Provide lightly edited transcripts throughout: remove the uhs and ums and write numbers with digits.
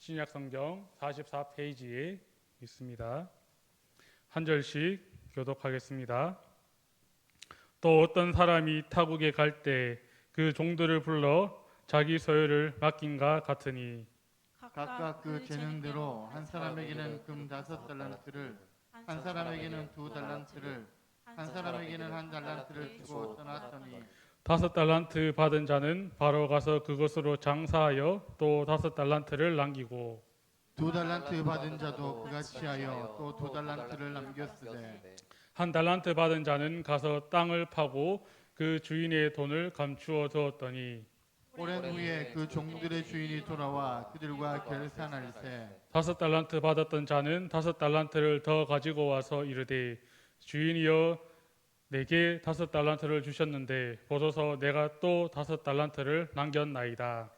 신약 성경 44페이지에 있습니다. 한 절씩 교독하겠습니다. 또 어떤 사람이 타국에 갈 때 그 종들을 불러 자기 소유를 맡긴가 같으니 각각 그 재능대로 한 사람에게는 금 5달란트를, 한 사람에게는 2달란트를, 한 사람에게는 1달란트를 주고 떠났더니 5달란트 받은 자는 바로 가서 그것으로 장사하여 또 5달란트를 남기고 2달란트 받은 자도 그같이 하여 또 2달란트를 남겼으되 1달란트 받은 자는 가서 땅을 파고 그 주인의 돈을 감추어 두었더니 오랜 후에 그 종들의 주인이 돌아와 그들과 결산할세 5달란트 받았던 자는 5달란트를 더 가지고 와서 이르되 주인이여 내게 5달란트를 주셨는데 보소서 내가 또 5달란트를 남겼나이다.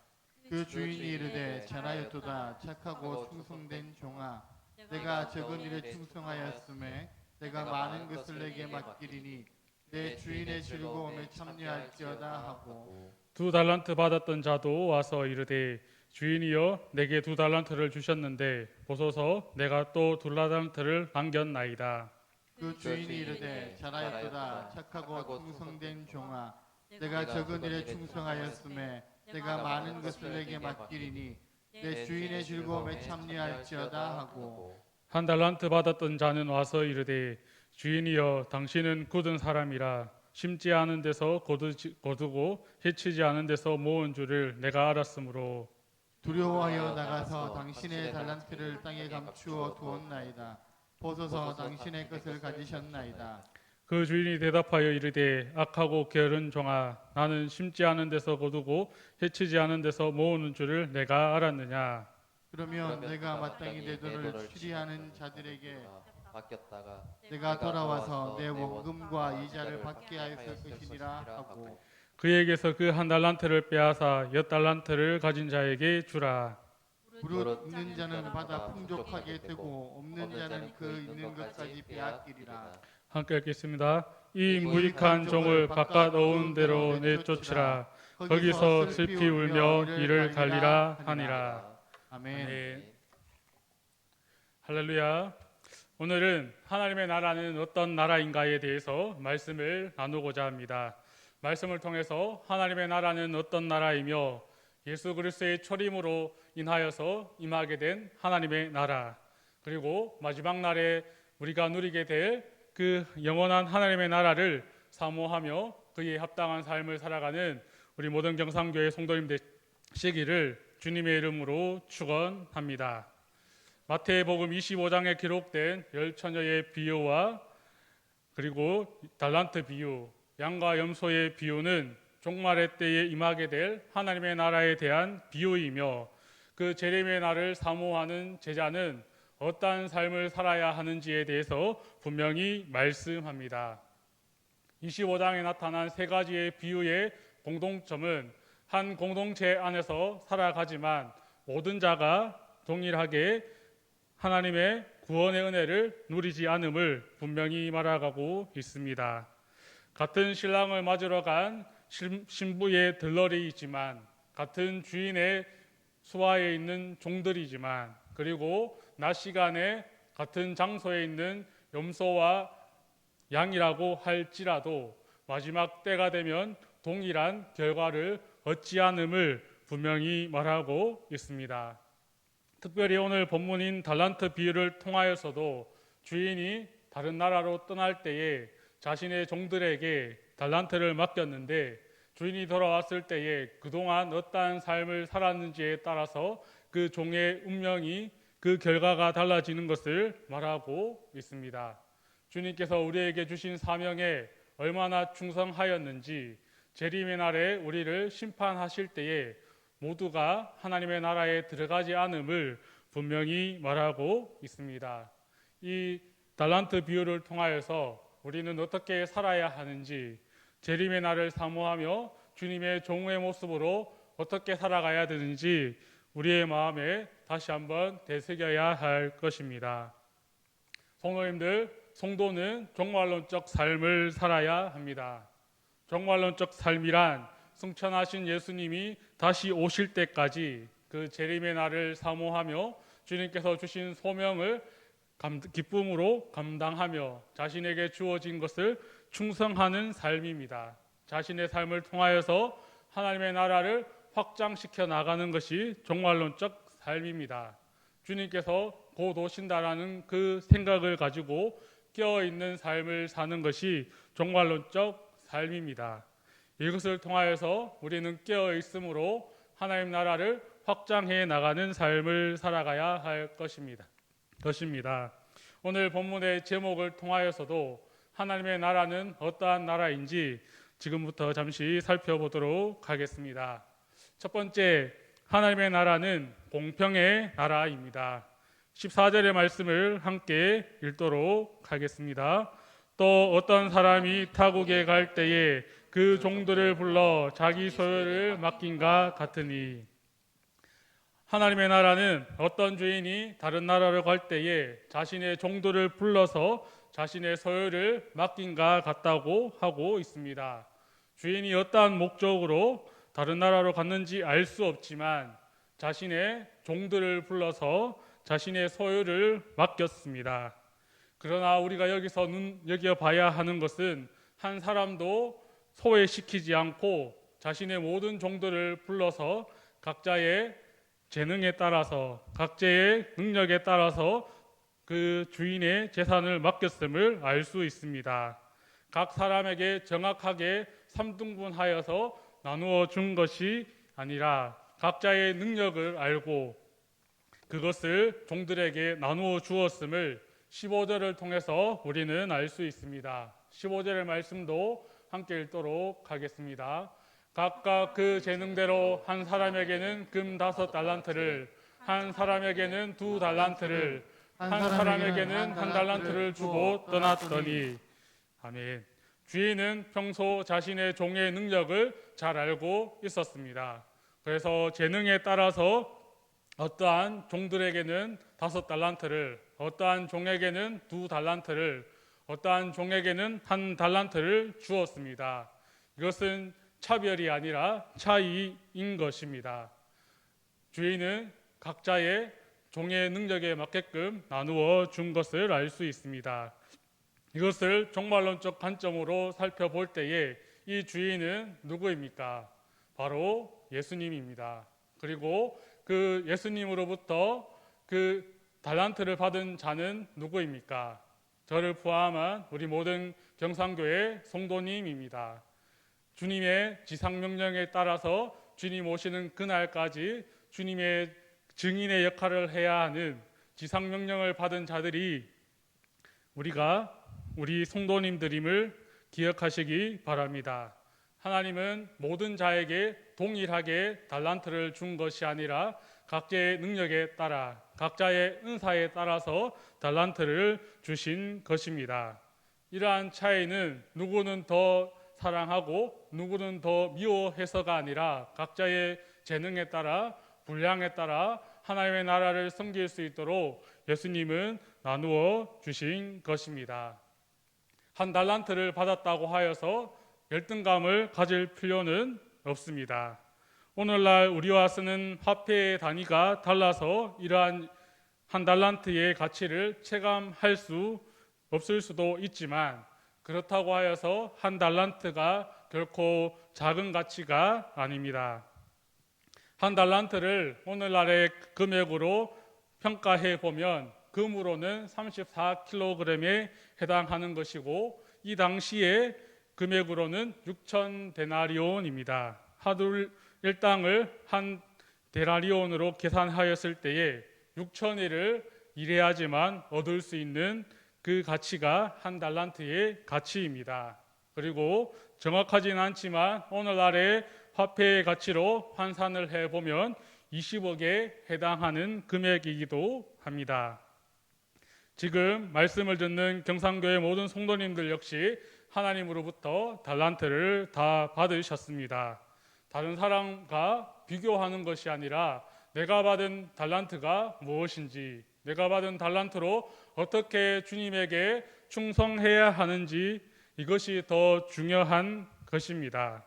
그 주인이 이르되 잘하였도다 착하고 충성된 종아 내가 적은 일에 충성하였음에 내가 많은 것을 내게 맡기리니 내 주인의 즐거움에 참여할지어다 하고 2달란트 받았던 자도 와서 이르되 주인이여 내게 2달란트를 주셨는데 보소서 내가 또 2달란트를 남겼나이다. 그 주인이 이르되 잘하였도다 착하고 충성된 종아 내가 적은 일에 충성하였음에 내가 많은 것을 내게 맡기리니 내 주인의 즐거움에 참여할지어다 하고 1달란트 받았던 자는 와서 이르되 주인이여 당신은 굳은 사람이라 심지 않은 데서 거두고 해치지 않은 데서 모은 줄을 내가 알았으므로 두려워하여 나가서 당신의 달란트를 땅에 감추어 두었나이다 보소서 당신의 것을 가지셨나이다 그 주인이 대답하여 이르되 악하고 게으른 종아 나는 심지 않은 데서 거두고 해치지 않은 데서 모으는 줄을 내가 알았느냐. 그러면 내가 마땅히 내 돈을 추리하는 자들에게 맡겼다가 내가 돌아와서 내 원금과 이자를 받게 하였을 것이니라 하고 그에게서 그 1달란트를 빼앗아 10달란트를 가진 자에게 주라. 무릇 있는 자는 받아 풍족하게 되고 없는 자는 그 있는 것까지 빼앗기리라. 함께 읽겠습니다. 이 무익한 종을 바깥 어운 대로 내쫓으라. 거기서 슬피 울며 이를 갈리라 하니라. 아멘. 네. 할렐루야. 오늘은 하나님의 나라는 어떤 나라인가에 대해서 말씀을 나누고자 합니다. 말씀을 통해서 하나님의 나라는 어떤 나라이며 예수 그리스도의 초림으로 인하여서 임하게 된 하나님의 나라, 그리고 마지막 날에 우리가 누리게 될 그 영원한 하나님의 나라를 사모하며 그에 합당한 삶을 살아가는 우리 모든 경상교회 성도님 되시기를 주님의 이름으로 축원합니다. 마태복음 25장에 기록된 열 처녀의 비유와 그리고 달란트 비유, 양과 염소의 비유는 종말의 때에 임하게 될 하나님의 나라에 대한 비유이며 그 재림의 날을 사모하는 제자는 어떠한 삶을 살아야 하는지에 대해서 분명히 말씀합니다. 25장에 나타난 세 가지의 비유의 공동점은 한 공동체 안에서 살아가지만 모든 자가 동일하게 하나님의 구원의 은혜를 누리지 않음을 분명히 말하고 있습니다. 같은 신랑을 맞으러 간 신부의 들러리이지만 같은 주인의 수하에 있는 종들이지만 그리고 낮 시간에 같은 장소에 있는 염소와 양이라고 할지라도 마지막 때가 되면 동일한 결과를 얻지 않음을 분명히 말하고 있습니다. 특별히 오늘 본문인 달란트 비유를 통하여서도 주인이 다른 나라로 떠날 때에 자신의 종들에게 달란트를 맡겼는데 주인이 돌아왔을 때에 그동안 어떠한 삶을 살았는지에 따라서 그 종의 운명이 그 결과가 달라지는 것을 말하고 있습니다. 주님께서 우리에게 주신 사명에 얼마나 충성하였는지 재림의 날에 우리를 심판하실 때에 모두가 하나님의 나라에 들어가지 않음을 분명히 말하고 있습니다. 이 달란트 비유를 통하여서 우리는 어떻게 살아야 하는지, 재림의 날을 사모하며 주님의 종의 모습으로 어떻게 살아가야 되는지 우리의 마음에 다시 한번 되새겨야 할 것입니다. 성도님들, 성도는 종말론적 삶을 살아야 합니다. 종말론적 삶이란 승천하신 예수님이 다시 오실 때까지 그 그 재림의 날을 사모하며 주님께서 주신 소명을 기쁨으로 감당하며 자신에게 주어진 것을 충성하는 삶입니다. 자신의 삶을 통하여서 하나님의 나라를 확장시켜 나가는 것이 종말론적 삶입니다. 주님께서 곧 오신다라는 그 생각을 가지고 깨어있는 삶을 사는 것이 종말론적 삶입니다. 이것을 통하여서 우리는 깨어있음으로 하나님 나라를 확장해 나가는 삶을 살아가야 할 것입니다. 오늘 본문의 제목을 통하여서도 하나님의 나라는 어떠한 나라인지 지금부터 잠시 살펴보도록 하겠습니다. 첫 번째, 하나님의 나라는 공평의 나라입니다. 14절의 말씀을 함께 읽도록 하겠습니다. 또 어떤 사람이 타국에 갈 때에 그 종들을 불러 자기 소유를 맡긴가 같으니, 하나님의 나라는 어떤 주인이 다른 나라로 갈 때에 자신의 종들을 불러서 자신의 소유를 맡긴가 같다고 하고 있습니다. 주인이 어떠한 목적으로 다른 나라로 갔는지 알 수 없지만 자신의 종들을 불러서 자신의 소유를 맡겼습니다. 그러나 우리가 여기서 눈여겨봐야 하는 것은 한 사람도 소외시키지 않고 자신의 모든 종들을 불러서 각자의 재능에 따라서 각자의 능력에 따라서 그 주인의 재산을 맡겼음을 알 수 있습니다. 각 사람에게 정확하게 3등분하여서 나누어 준 것이 아니라 각자의 능력을 알고 그것을 종들에게 나누어 주었음을 15절을 통해서 우리는 알 수 있습니다. 15절의 말씀도 함께 읽도록 하겠습니다. 각각 그 재능대로 한 사람에게는 금 5달란트를, 한 사람에게는 2달란트를, 한 사람에게는 1달란트를 주고 떠났더니. 아멘. 주인은 평소 자신의 종의 능력을 잘 알고 있었습니다. 그래서 재능에 따라서 어떠한 종들에게는 5달란트를, 어떠한 종에게는 2달란트를, 어떠한 종에게는 1달란트를 주었습니다. 이것은 차별이 아니라 차이인 것입니다. 주인은 각자의 종의 능력에 맞게끔 나누어 준 것을 알 수 있습니다. 이것을 종말론적 관점으로 살펴볼 때에 이 주인은 누구입니까? 바로 예수님입니다. 그리고 그 예수님으로부터 그 달란트를 받은 자는 누구입니까? 저를 포함한 우리 모든 경상교회 성도님입니다. 주님의 지상명령에 따라서 주님 오시는 그날까지 주님의 증인의 역할을 해야 하는 지상명령을 받은 자들이 우리 성도님들임을 기억하시기 바랍니다. 하나님은 모든 자에게 동일하게 달란트를 준 것이 아니라 각자의 능력에 따라 각자의 은사에 따라서 달란트를 주신 것입니다. 이러한 차이는 누구는 더 사랑하고 누구는 더 미워해서가 아니라 각자의 재능에 따라 분량에 따라 하나님의 나라를 섬길 수 있도록 예수님은 나누어 주신 것입니다. 1달란트를 받았다고 하여서 열등감을 가질 필요는 없습니다. 오늘날 우리와 쓰는 화폐의 단위가 달라서 이러한 1달란트의 가치를 체감할 수 없을 수도 있지만 그렇다고 하여서 1달란트가 결코 작은 가치가 아닙니다. 1달란트를 오늘날의 금액으로 평가해 보면 금으로는 34kg에 해당하는 것이고 이 당시의 금액으로는 6,000데나리온입니다. 하둘 일당을 한 데나리온으로 계산하였을 때에 6,000일을 일해야지만 얻을 수 있는 그 가치가 1달란트의 가치입니다. 그리고 정확하진 않지만 오늘날의 화폐의 가치로 환산을 해보면 20억에 해당하는 금액이기도 합니다. 지금 말씀을 듣는 경상교회 모든 성도님들 역시 하나님으로부터 달란트를 다 받으셨습니다. 다른 사람과 비교하는 것이 아니라 내가 받은 달란트가 무엇인지, 내가 받은 달란트로 어떻게 주님에게 충성해야 하는지 이것이 더 중요한 것입니다.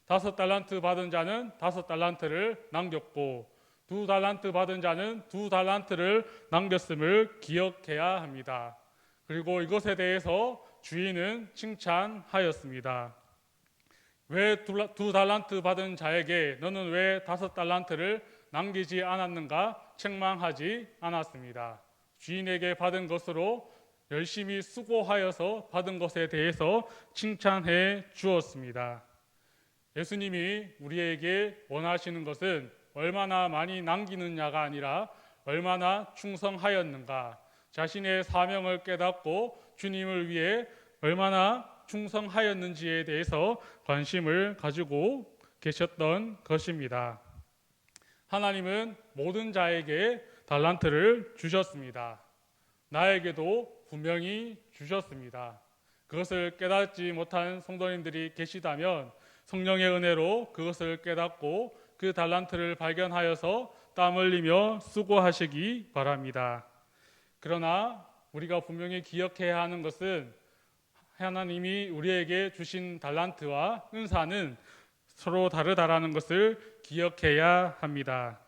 5달란트 받은 자는 5달란트를 남겼고 두 달란트 받은 자는 두 달란트를 남겼음을 기억해야 합니다. 그리고 이것에 대해서 주인은 칭찬하였습니다. 왜 두 달란트 받은 자에게 너는 왜 5달란트를 남기지 않았는가 책망하지 않았습니다. 주인에게 받은 것으로 열심히 수고하여서 받은 것에 대해서 칭찬해 주었습니다. 예수님이 우리에게 원하시는 것은 얼마나 많이 남기느냐가 아니라 얼마나 충성하였는가, 자신의 사명을 깨닫고 주님을 위해 얼마나 충성하였는지에 대해서 관심을 가지고 계셨던 것입니다. 하나님은 모든 자에게 달란트를 주셨습니다. 나에게도 분명히 주셨습니다. 그것을 깨닫지 못한 성도님들이 계시다면 성령의 은혜로 그것을 깨닫고 그 달란트를 발견하여서 땀 흘리며 수고하시기 바랍니다. 그러나 우리가 분명히 기억해야 하는 것은 하나님이 우리에게 주신 달란트와 은사는 서로 다르다라는 것을 기억해야 합니다.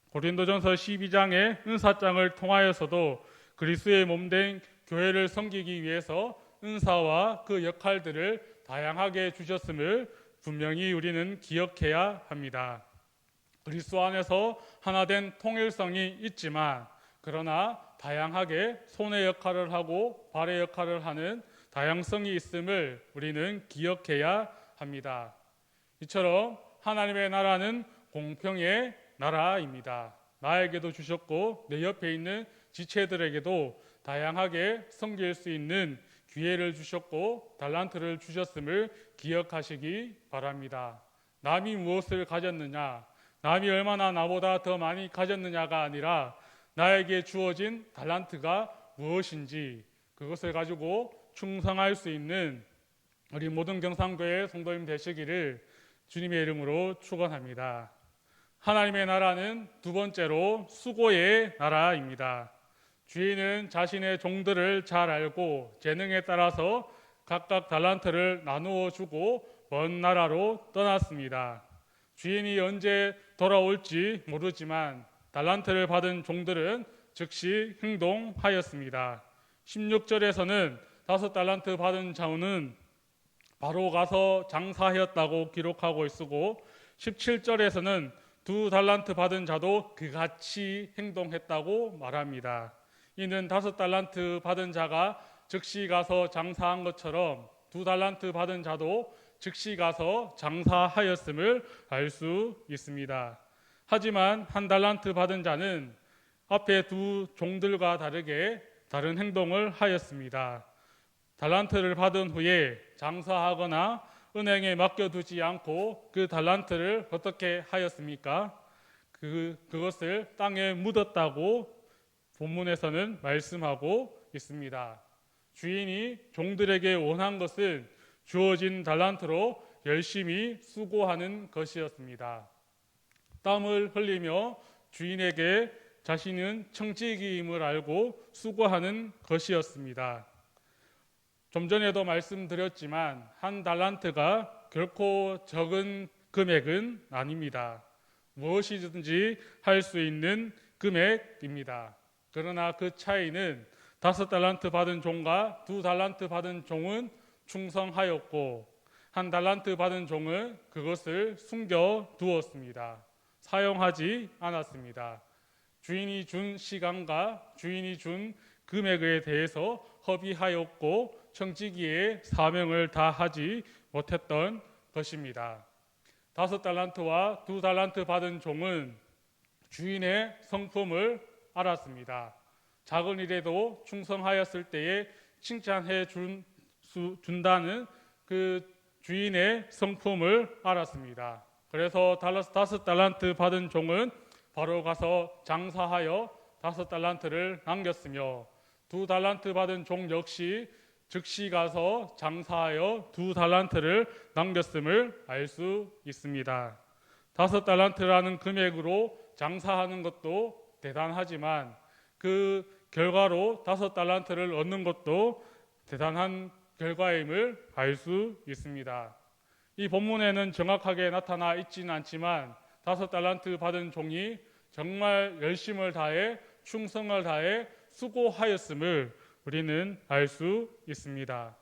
고린도전서 12장의 은사장을 통하여서도 그리스도의 몸된 교회를 섬기기 위해서 은사와 그 역할들을 다양하게 주셨음을 분명히 우리는 기억해야 합니다. 그리스도 안에서 하나된 통일성이 있지만 그러나 다양하게 손의 역할을 하고 발의 역할을 하는 다양성이 있음을 우리는 기억해야 합니다. 이처럼 하나님의 나라는 공평의 나라입니다. 나에게도 주셨고 내 옆에 있는 지체들에게도 다양하게 섬길 수 있는 기회를 주셨고 달란트를 주셨음을 기억하시기 바랍니다. 남이 무엇을 가졌느냐, 남이 얼마나 나보다 더 많이 가졌느냐가 아니라 나에게 주어진 달란트가 무엇인지 그것을 가지고 충성할 수 있는 우리 모든 경상교회 성도님 되시기를 주님의 이름으로 축원합니다. 하나님의 나라는 두 번째로 수고의 나라입니다. 주인은 자신의 종들을 잘 알고 재능에 따라서 각각 달란트를 나누어 주고 먼 나라로 떠났습니다. 주인이 언제 돌아올지 모르지만 달란트를 받은 종들은 즉시 행동하였습니다. 16절에서는 5달란트 받은 자는 바로 가서 장사하였다고 기록하고 있고 17절에서는 2달란트 받은 자도 그같이 행동했다고 말합니다. 이는 5달란트 받은 자가 즉시 가서 장사한 것처럼 2달란트 받은 자도 즉시 가서 장사하였음을 알 수 있습니다. 하지만 1달란트 받은 자는 앞에 두 종들과 다르게 다른 행동을 하였습니다. 달란트를 받은 후에 장사하거나 은행에 맡겨두지 않고 그 달란트를 어떻게 하였습니까? 그것을 땅에 묻었다고 본문에서는 말씀하고 있습니다. 주인이 종들에게 원한 것은 주어진 달란트로 열심히 수고하는 것이었습니다. 땀을 흘리며 주인에게 자신은 청지기임을 알고 수고하는 것이었습니다. 좀 전에도 말씀드렸지만 1달란트가 결코 적은 금액은 아닙니다. 무엇이든지 할 수 있는 금액입니다. 그러나 그 차이는 5달란트 받은 종과 2달란트 받은 종은 충성하였고 1달란트 받은 종은 그것을 숨겨 두었습니다. 사용하지 않았습니다. 주인이 준 시간과 주인이 준 금액에 대해서 허비하였고 청지기의 사명을 다하지 못했던 것입니다. 5달란트와 2달란트 받은 종은 주인의 성품을 알았습니다. 작은 일에도 충성하였을 때에 칭찬해 준다는 그 주인의 성품을 알았습니다. 그래서 5달란트 받은 종은 바로 가서 장사하여 5달란트를 남겼으며 2달란트 받은 종 역시 즉시 가서 장사하여 2달란트를 남겼음을 알 수 있습니다. 5달란트라는 금액으로 장사하는 것도 대단하지만 그 결과로 5달란트를 얻는 것도 대단한 결과임을 알 수 있습니다. 이 본문에는 정확하게 나타나 있지는 않지만 5달란트 받은 종이 정말 열심을 다해 충성을 다해 수고하였음을 우리는 알 수 있습니다.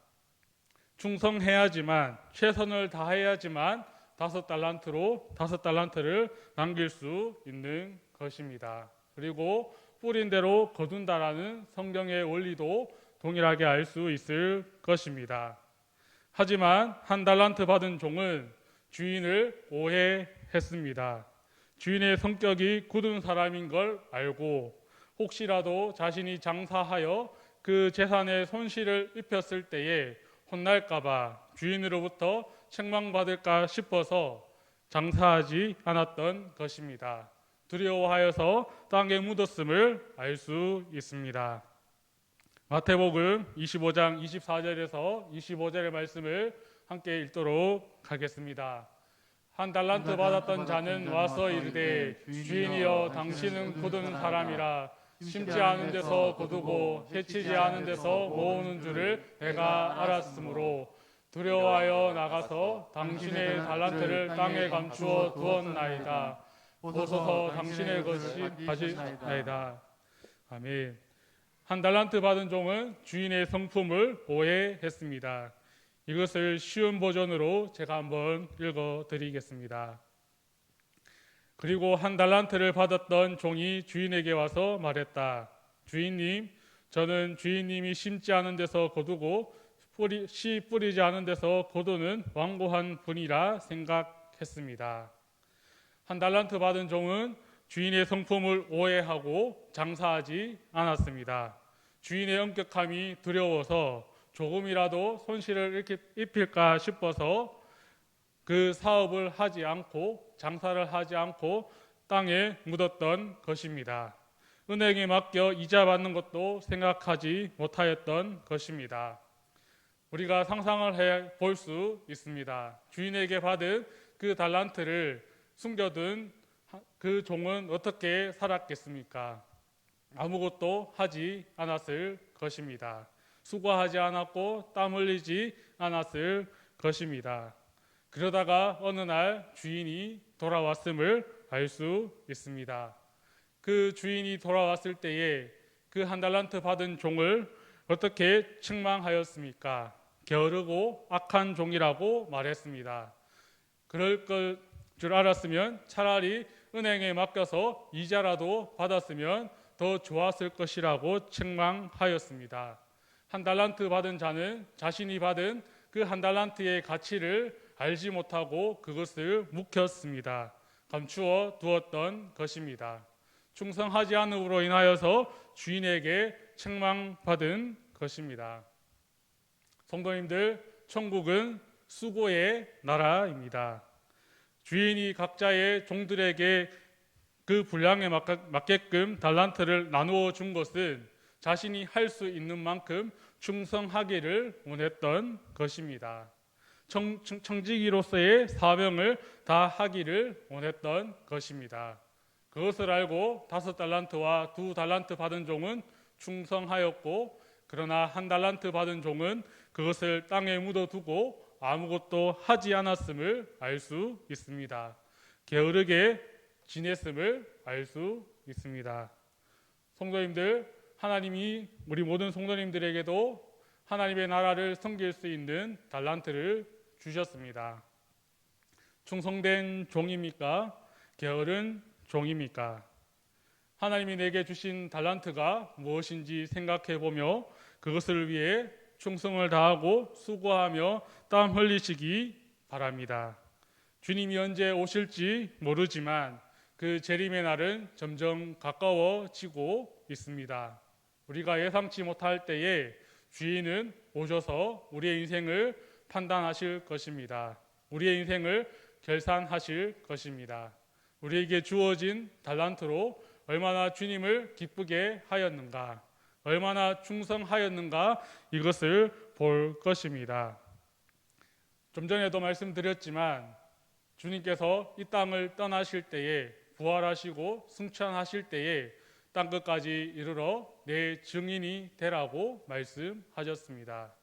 충성해야지만 최선을 다해야지만 5달란트를 남길 수 있는 것입니다. 그리고 뿌린 대로 거둔다라는 성경의 원리도 동일하게 알 수 있을 것입니다. 하지만 1달란트 받은 종은 주인을 오해했습니다. 주인의 성격이 굳은 사람인 걸 알고 혹시라도 자신이 장사하여 그 재산에 손실을 입혔을 때에 혼날까봐 주인으로부터 책망받을까 싶어서 장사하지 않았던 것입니다. 두려워하여서 땅에 묻었음을 알 수 있습니다. 마태복음 25장 24절에서 25절의 말씀을 함께 읽도록 하겠습니다. 1달란트 받았던 자는 와서 이르되 주인이여 당신은 굳은 사람이라 심지 않은 데서 거두고 해치지 않은 데서 모으는 줄을 내가 알았으므로 두려워하여 나가서 당신의 달란트를 땅에 감추어 두었나이다. 보소서 당신의 것이 가지나이다. 아멘. 1달란트 받은 종은 주인의 성품을 오해했습니다. 이것을 쉬운 버전으로 제가 한번 읽어드리겠습니다. 그리고 1달란트를 받았던 종이 주인에게 와서 말했다. 주인님, 저는 주인님이 심지 않은 데서 거두고 씨 뿌리지 않은 데서 거두는 완고한 분이라 생각했습니다. 1달란트 받은 종은 주인의 성품을 오해하고 장사하지 않았습니다. 주인의 엄격함이 두려워서 조금이라도 손실을 입힐까 싶어서 그 사업을 하지 않고 장사를 하지 않고 땅에 묻었던 것입니다. 은행에 맡겨 이자 받는 것도 생각하지 못하였던 것입니다. 우리가 상상을 해 볼 수 있습니다. 주인에게 받은 그 달란트를 숨겨둔 그 종은 어떻게 살았겠습니까? 아무것도 하지 않았을 것입니다. 수고하지 않았고 땀 흘리지 않았을 것입니다. 그러다가 어느 날 주인이 돌아왔음을 알 수 있습니다. 그 주인이 돌아왔을 때에 그 1달란트 받은 종을 어떻게 책망하였습니까? 게으르고 악한 종이라고 말했습니다. 그럴 줄 알았으면 차라리 은행에 맡겨서 이자라도 받았으면 더 좋았을 것이라고 책망하였습니다. 1달란트 받은 자는 자신이 받은 그 1달란트의 가치를 알지 못하고 그것을 묵혔습니다. 감추어 두었던 것입니다. 충성하지 않음으로 인하여서 주인에게 책망받은 것입니다. 성도님들, 천국은 수고의 나라입니다. 주인이 각자의 종들에게 그 분량에 맞게끔 달란트를 나누어 준 것은 자신이 할 수 있는 만큼 충성하기를 원했던 것입니다. 청지기로서의 사명을 다하기를 원했던 것입니다. 그것을 알고 5달란트와 2달란트 받은 종은 충성하였고, 그러나 1달란트 받은 종은 그것을 땅에 묻어두고 아무것도 하지 않았음을 알 수 있습니다. 게으르게 지냈음을 알 수 있습니다. 성도님들, 하나님이 우리 모든 성도님들에게도 하나님의 나라를 섬길 수 있는 달란트를 주셨습니다. 충성된 종입니까? 게으른 종입니까? 하나님이 내게 주신 달란트가 무엇인지 생각해 보며 그것을 위해 충성을 다하고 수고하며 땀 흘리시기 바랍니다. 주님이 언제 오실지 모르지만 그 재림의 날은 점점 가까워지고 있습니다. 우리가 예상치 못할 때에 주인은 오셔서 우리의 인생을 판단하실 것입니다. 우리의 인생을 결산하실 것입니다. 우리에게 주어진 달란트로 얼마나 주님을 기쁘게 하였는가, 얼마나 충성하였는가, 이것을 볼 것입니다. 좀 전에도 말씀드렸지만 주님께서 이 땅을 떠나실 때에, 부활하시고 승천하실 때에 땅끝까지 이르러 내 증인이 되라고 말씀하셨습니다.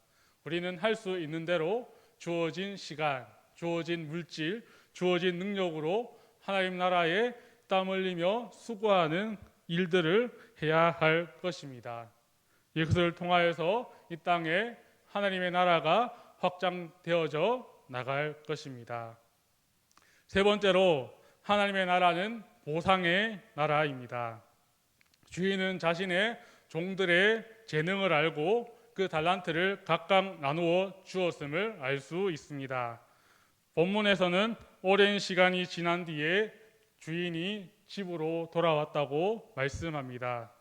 우리는 할 수 있는 대로 주어진 시간, 주어진 물질, 주어진 능력으로 하나님 나라의 땀 흘리며 수고하는 일들을 해야 할 것입니다. 이것을 통하여서 이 땅에 하나님의 나라가 확장되어져 나갈 것입니다. 세 번째로 하나님의 나라는 보상의 나라입니다. 주인은 자신의 종들의 재능을 알고 그 달란트를 각각 나누어 주었음을 알 수 있습니다. 본문에서는 오랜 시간이 지난 뒤에 주인이 집으로 돌아왔다고 말씀합니다.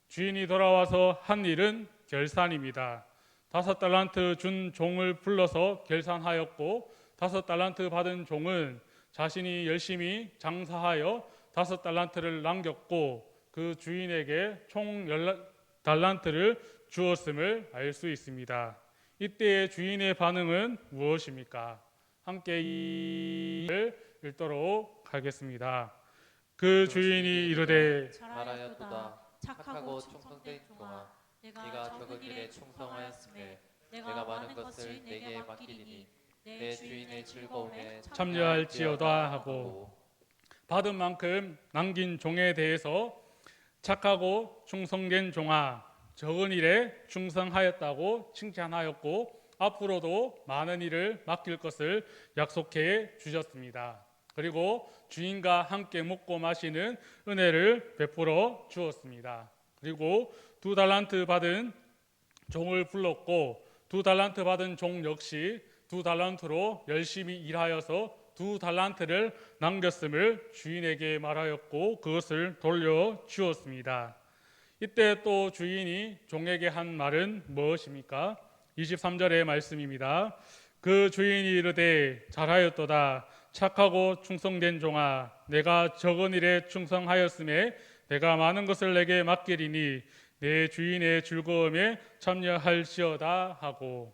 주인이 돌아와서 한 일은 결산입니다. 5달란트 준 종을 불러서 결산하였고 5달란트 받은 종은 자신이 열심히 장사하여 5달란트를 남겼고 그 주인에게 총 10달란트를 주었음을 알 수 있습니다. 이때의 주인의 반응은 무엇입니까? 함께 이를 읽도록 하겠습니다. 그 주인이 이르되 잘하였도다. 착하고 충성된 종아, 네가 적은 일에 충성하였음에 내가 많은 것을 내게 맡기리니 내 주인의 즐거움에 참여할지어다 하고, 받은 만큼 남긴 종에 대해서 착하고 충성된 종아, 적은 일에 충성하였다고 칭찬하였고 앞으로도 많은 일을 맡길 것을 약속해 주셨습니다. 그리고 주인과 함께 먹고 마시는 은혜를 베풀어 주었습니다. 그리고 2달란트 받은 종을 불렀고 2달란트 받은 종 역시 2달란트로 열심히 일하여서 2달란트를 남겼음을 주인에게 말하였고 그것을 돌려 주었습니다. 이때 또 주인이 종에게 한 말은 무엇입니까? 23절의 말씀입니다. 그 주인이 이르되 잘하였도다. 착하고 충성된 종아, 내가 적은 일에 충성하였음에 내가 많은 것을 내게 맡기리니 내 주인의 즐거움에 참여할지어다 하고,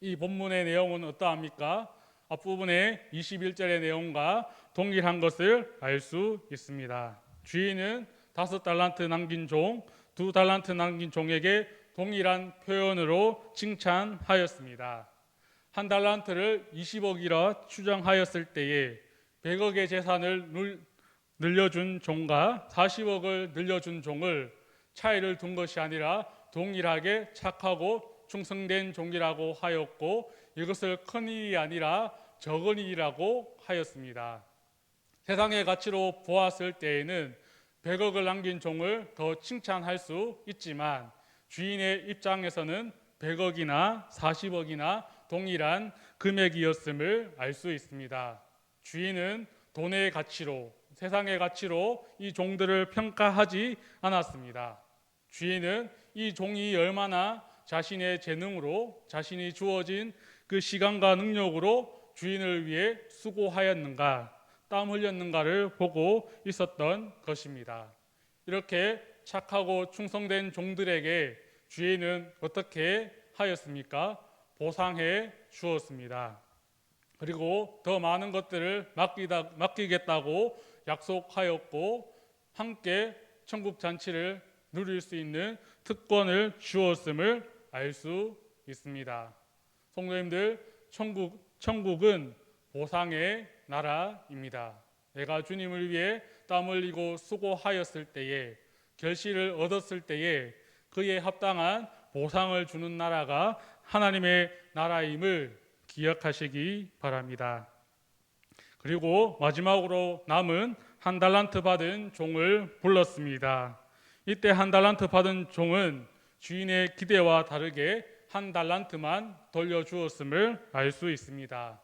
이 본문의 내용은 어떠합니까? 앞부분의 21절의 내용과 동일한 것을 알 수 있습니다. 주인은 5달란트 남긴 종, 2달란트 남긴 종에게 동일한 표현으로 칭찬하였습니다. 1달란트를 20억이라 추정하였을 때에 100억의 재산을 늘려준 종과 40억을 늘려준 종을 차이를 둔 것이 아니라 동일하게 착하고 충성된 종이라고 하였고 이것을 큰 일이 아니라 적은 일이라고 하였습니다. 세상의 가치로 보았을 때에는 100억을 남긴 종을 더 칭찬할 수 있지만 주인의 입장에서는 100억이나 40억이나 동일한 금액이었음을 알 수 있습니다. 주인은 돈의 가치로, 세상의 가치로 이 종들을 평가하지 않았습니다. 주인은 이 종이 얼마나 자신의 재능으로, 자신이 주어진 그 시간과 능력으로 주인을 위해 수고하였는가, 땀 흘렸는가를 보고 있었던 것입니다. 이렇게 착하고 충성된 종들에게 주인은 어떻게 하였습니까? 보상해 주었습니다. 그리고 더 많은 것들을 맡기겠다고 약속하였고 함께 천국 잔치를 누릴 수 있는 특권을 주었음을 알 수 있습니다. 성도님들, 천국은 보상의 나라입니다. 내가 주님을 위해 땀 흘리고 수고하였을 때에, 결실을 얻었을 때에 그에 합당한 보상을 주는 나라가 하나님의 나라임을 기억하시기 바랍니다. 그리고 마지막으로 남은 1달란트 받은 종을 불렀습니다. 이때 1달란트 받은 종은 주인의 기대와 다르게 1달란트만 돌려주었음을 알 수 있습니다.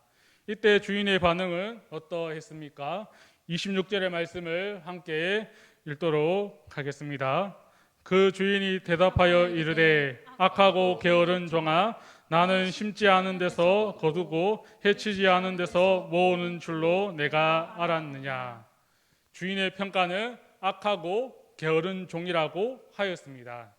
이때 주인의 반응은 어떠했습니까? 26절의 말씀을 함께 읽도록 하겠습니다. 그 주인이 대답하여 이르되 악하고 게으른 종아, 나는 심지 않은 데서 거두고 해치지 않은 데서 모으는 줄로 내가 알았느냐. 주인의 평가는 악하고 게으른 종이라고 하였습니다.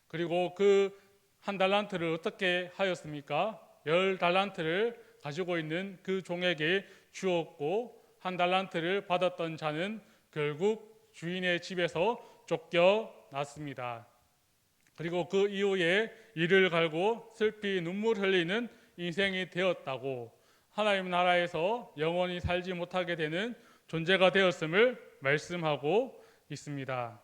그리고 그 1달란트를 어떻게 하였습니까? 10달란트를 가지고 있는 그 종에게 주었고 1달란트를 받았던 자는 결국 주인의 집에서 쫓겨났습니다. 그리고 그 이후에 이를 갈고 슬피 눈물 흘리는 인생이 되었다고, 하나님 나라에서 영원히 살지 못하게 되는 존재가 되었음을 말씀하고 있습니다.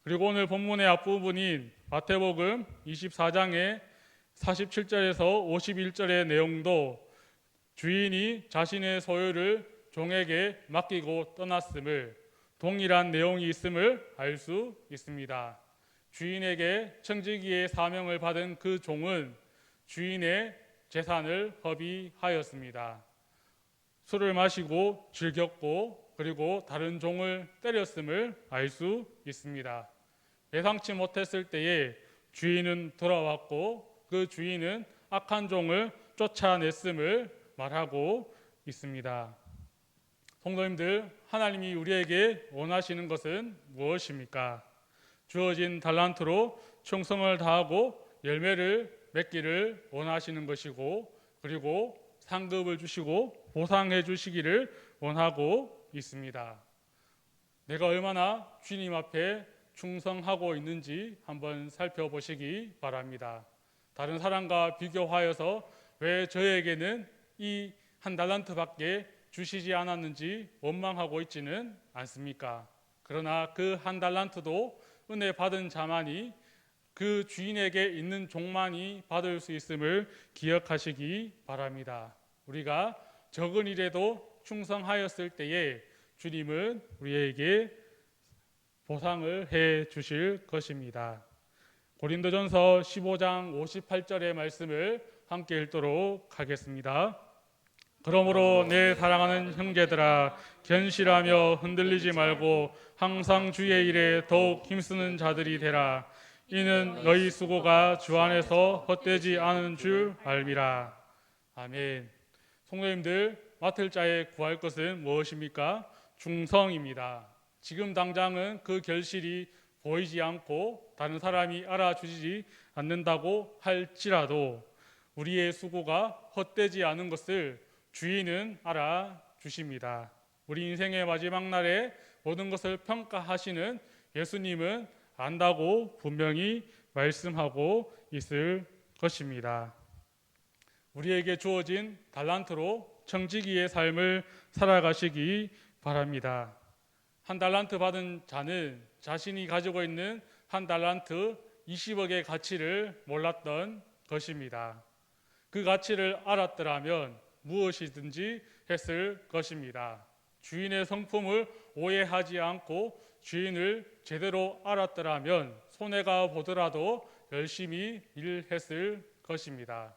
그리고 오늘 본문의 앞부분인 마태복음 24장의 47절에서 51절의 내용도 주인이 자신의 소유를 종에게 맡기고 떠났음을 동일한 내용이 있음을 알 수 있습니다. 주인에게 청지기의 사명을 받은 그 종은 주인의 재산을 허비하였습니다. 술을 마시고 즐겼고 그리고 다른 종을 때렸음을 알 수 있습니다. 예상치 못했을 때에 주인은 돌아왔고 그 주인은 악한 종을 쫓아냈음을 말하고 있습니다. 성도님들, 하나님이 우리에게 원하시는 것은 무엇입니까? 주어진 달란트로 충성을 다하고 열매를 맺기를 원하시는 것이고, 그리고 상급을 주시고 보상해 주시기를 원하고 있습니다. 내가 얼마나 주님 앞에 충성하고 있는지 한번 살펴보시기 바랍니다. 다른 사람과 비교하여서 왜 저에게는 이 한 달란트밖에 주시지 않았는지 원망하고 있지는 않습니까? 그러나 그 한 달란트도 은혜 받은 자만이, 그 주인에게 있는 종만이 받을 수 있음을 기억하시기 바랍니다. 우리가 적은 일에도 충성하였을 때에 주님은 우리에게 보상을 해 주실 것입니다. 고린도전서 15장 58절의 말씀을 함께 읽도록 하겠습니다. 그러므로 내 사랑하는 형제들아, 견실하며 흔들리지 말고 항상 주의 일에 더욱 힘쓰는 자들이 되라. 이는 너희 수고가 주 안에서 헛되지 않은 줄 알미라. 아멘. 성도님들, 맡을 자에 구할 것은 무엇입니까? 충성입니다. 지금 당장은 그 결실이 보이지 않고 다른 사람이 알아주지 않는다고 할지라도 우리의 수고가 헛되지 않은 것을 주인은 알아주십니다. 우리 인생의 마지막 날에 모든 것을 평가하시는 예수님은 안다고 분명히 말씀하고 있을 것입니다. 우리에게 주어진 달란트로 청지기의 삶을 살아가시기 바랍니다. 한 달란트 받은 자는 자신이 가지고 있는 한 달란트 20억의 가치를 몰랐던 것입니다. 그 가치를 알았더라면 무엇이든지 했을 것입니다. 주인의 성품을 오해하지 않고 주인을 제대로 알았더라면 손해가 보더라도 열심히 일했을 것입니다.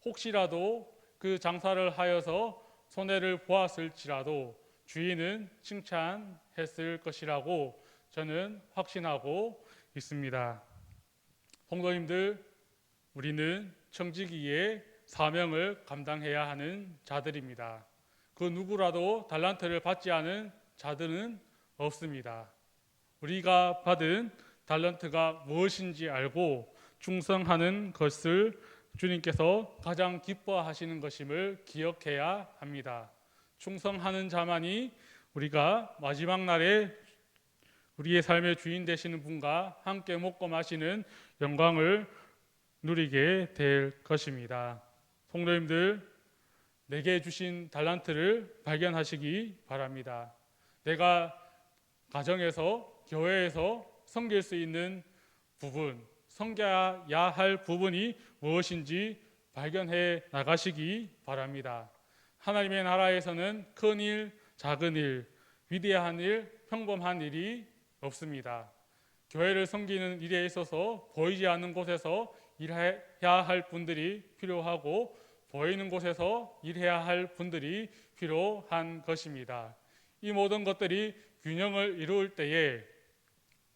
혹시라도 그 장사를 하여서 손해를 보았을지라도 주인은 칭찬했을 것이라고 저는 확신하고 있습니다. 성도님들, 우리는 청지기의 사명을 감당해야 하는 자들입니다. 그 누구라도 달란트를 받지 않은 자들은 없습니다. 우리가 받은 달란트가 무엇인지 알고 충성하는 것을 주님께서 가장 기뻐하시는 것임을 기억해야 합니다. 충성하는 자만이 우리가 마지막 날에 우리의 삶의 주인 되시는 분과 함께 먹고 마시는 영광을 누리게 될 것입니다. 성도님들, 내게 주신 달란트를 발견하시기 바랍니다. 내가 가정에서, 교회에서 섬길 수 있는 부분, 섬겨야 할 부분이 무엇인지 발견해 나가시기 바랍니다. 하나님의 나라에서는 큰 일, 작은 일, 위대한 일, 평범한 일이 없습니다. 교회를 섬기는 일에 있어서 보이지 않는 곳에서 일해야 할 분들이 필요하고 보이는 곳에서 일해야 할 분들이 필요한 것입니다. 이 모든 것들이 균형을 이룰 때에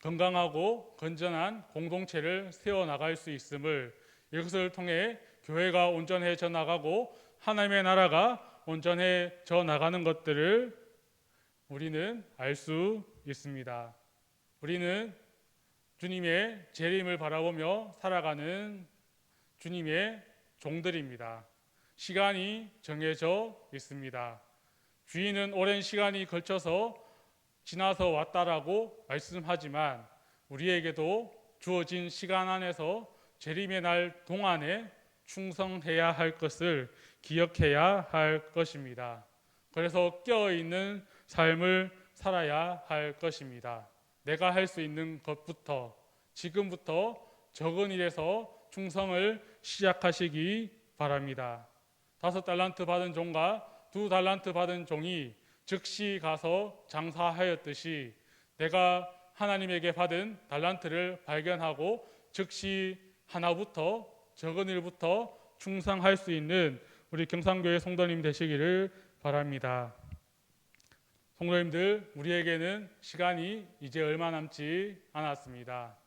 건강하고 건전한 공동체를 세워나갈 수 있음을, 이것을 통해 교회가 온전해져 나가고 하나님의 나라가 온전해져 나가는 것들을 우리는 알 수 있습니다. 우리는 주님의 재림을 바라보며 살아가는 주님의 종들입니다. 시간이 정해져 있습니다. 주인은 오랜 시간이 걸쳐서 지나서 왔다라고 말씀하지만 우리에게도 주어진 시간 안에서 재림의 날 동안에 충성해야 할 것을 기억해야 할 것입니다. 그래서 깨어있는 삶을 살아야 할 것입니다. 내가 할 수 있는 것부터 지금부터 적은 일에서 충성을 시작하시기 바랍니다. 5달란트 받은 종과 2달란트 받은 종이 즉시 가서 장사하였듯이 내가 하나님에게 받은 달란트를 발견하고 즉시 하나부터 적은 일부터 충성할 수 있는 우리 경상교회 성도님 되시기를 바랍니다. 성도님들, 우리에게는 시간이 이제 얼마 남지 않았습니다.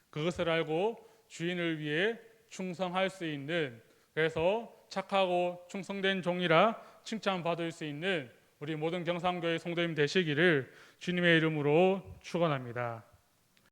그것을 알고 주인을 위해 충성할 수 있는, 그래서 착하고 충성된 종이라 칭찬받을 수 있는 우리 모든 경상교회 성도님 되시기를 주님의 이름으로 축원합니다.